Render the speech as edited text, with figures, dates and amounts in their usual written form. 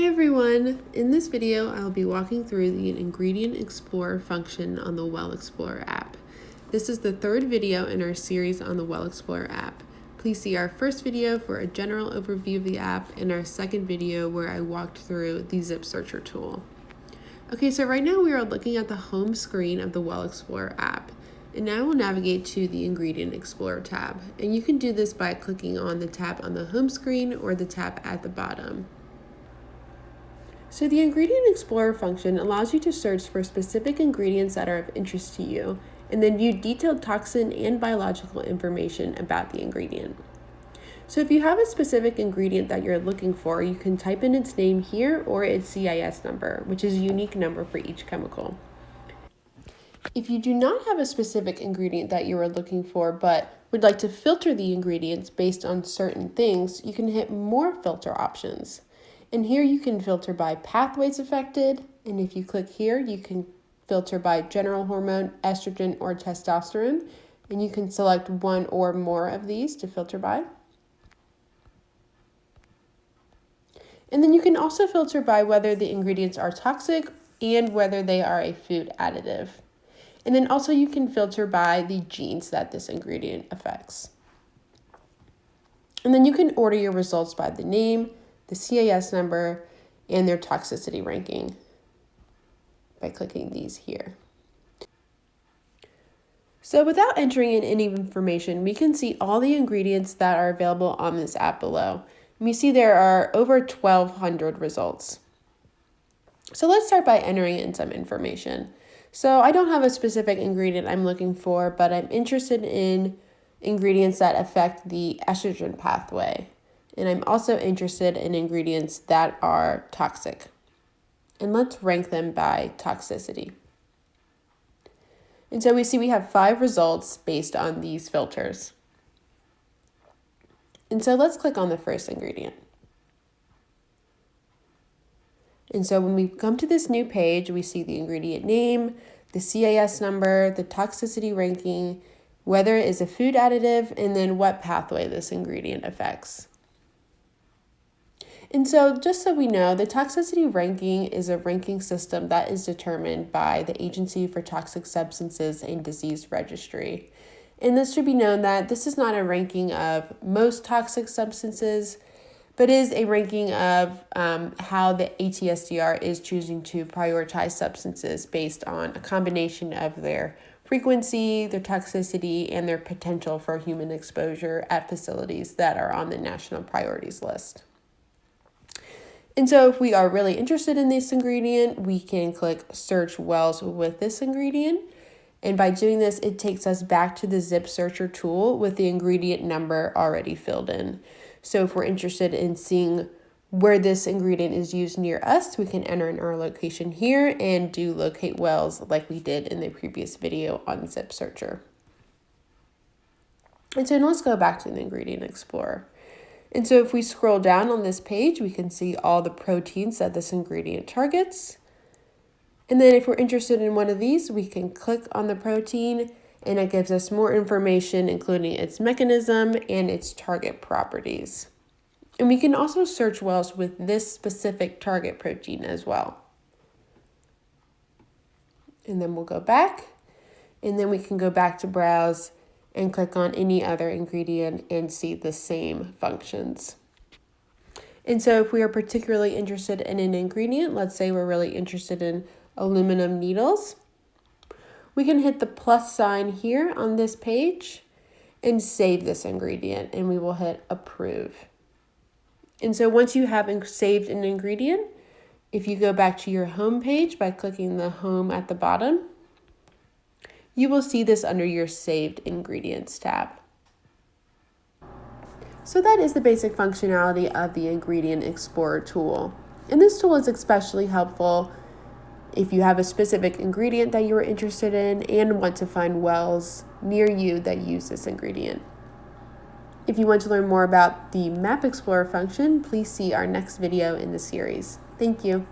Hi everyone! In this video, I'll be walking through the Ingredient Explorer function on the Well Explorer app. This is the third video in our series on the Well Explorer app. Please see our first video for a general overview of the app and our second video where I walked through the Zip Searcher tool. Okay, so right now we are looking at the home screen of the Well Explorer app. And now we'll navigate to the Ingredient Explorer tab. And you can do this by clicking on the tab on the home screen or the tab at the bottom. So the Ingredient Explorer function allows you to search for specific ingredients that are of interest to you, and then view detailed toxin and biological information about the ingredient. So if you have a specific ingredient that you're looking for, you can type in its name here or its CIS number, which is a unique number for each chemical. If you do not have a specific ingredient that you are looking for, but would like to filter the ingredients based on certain things, you can hit More Filter options. And here you can filter by pathways affected, and if you click here, you can filter by general hormone, estrogen, or testosterone, and you can select one or more of these to filter by. And then you can also filter by whether the ingredients are toxic and whether they are a food additive. And then also you can filter by the genes that this ingredient affects. And then you can order your results by the name, the CIS number, and their toxicity ranking by clicking these here. So without entering in any information, we can see all the ingredients that are available on this app below. And we see there are over 1,200 results. So let's start by entering in some information. So I don't have a specific ingredient I'm looking for, but I'm interested in ingredients that affect the estrogen pathway. And I'm also interested in ingredients that are toxic. And let's rank them by toxicity. And so we see we have 5 results based on these filters. And so let's click on the first ingredient. And so when we come to this new page, we see the ingredient name, the CIS number, the toxicity ranking, whether it is a food additive, and then what pathway this ingredient affects. And so just so we know, the toxicity ranking is a ranking system that is determined by the Agency for Toxic Substances and Disease Registry. And this should be known that this is not a ranking of most toxic substances, but is a ranking of how the ATSDR is choosing to prioritize substances based on a combination of their frequency, their toxicity, and their potential for human exposure at facilities that are on the national priorities list. And so if we are really interested in this ingredient, we can click Search Wells with this ingredient. And by doing this, it takes us back to the Zip Searcher tool with the ingredient number already filled in. So if we're interested in seeing where this ingredient is used near us, we can enter in our location here and do Locate Wells like we did in the previous video on Zip Searcher. And so now let's go back to the Ingredient Explorer. And so if we scroll down on this page, we can see all the proteins that this ingredient targets. And then if we're interested in one of these, we can click on the protein and it gives us more information, including its mechanism and its target properties. And we can also search wells with this specific target protein as well. And then we'll go back, and then we can go back to browse and click on any other ingredient and see the same functions. And so if we are particularly interested in an ingredient, let's say we're really interested in aluminum needles, we can hit the plus sign here on this page and save this ingredient, and we will hit Approve. And so once you have saved an ingredient, if you go back to your home page by clicking the home at the bottom, you will see this under your Saved Ingredients tab. So that is the basic functionality of the Ingredient Explorer tool. And this tool is especially helpful if you have a specific ingredient that you are interested in and want to find wells near you that use this ingredient. If you want to learn more about the Map Explorer function, please see our next video in the series. Thank you.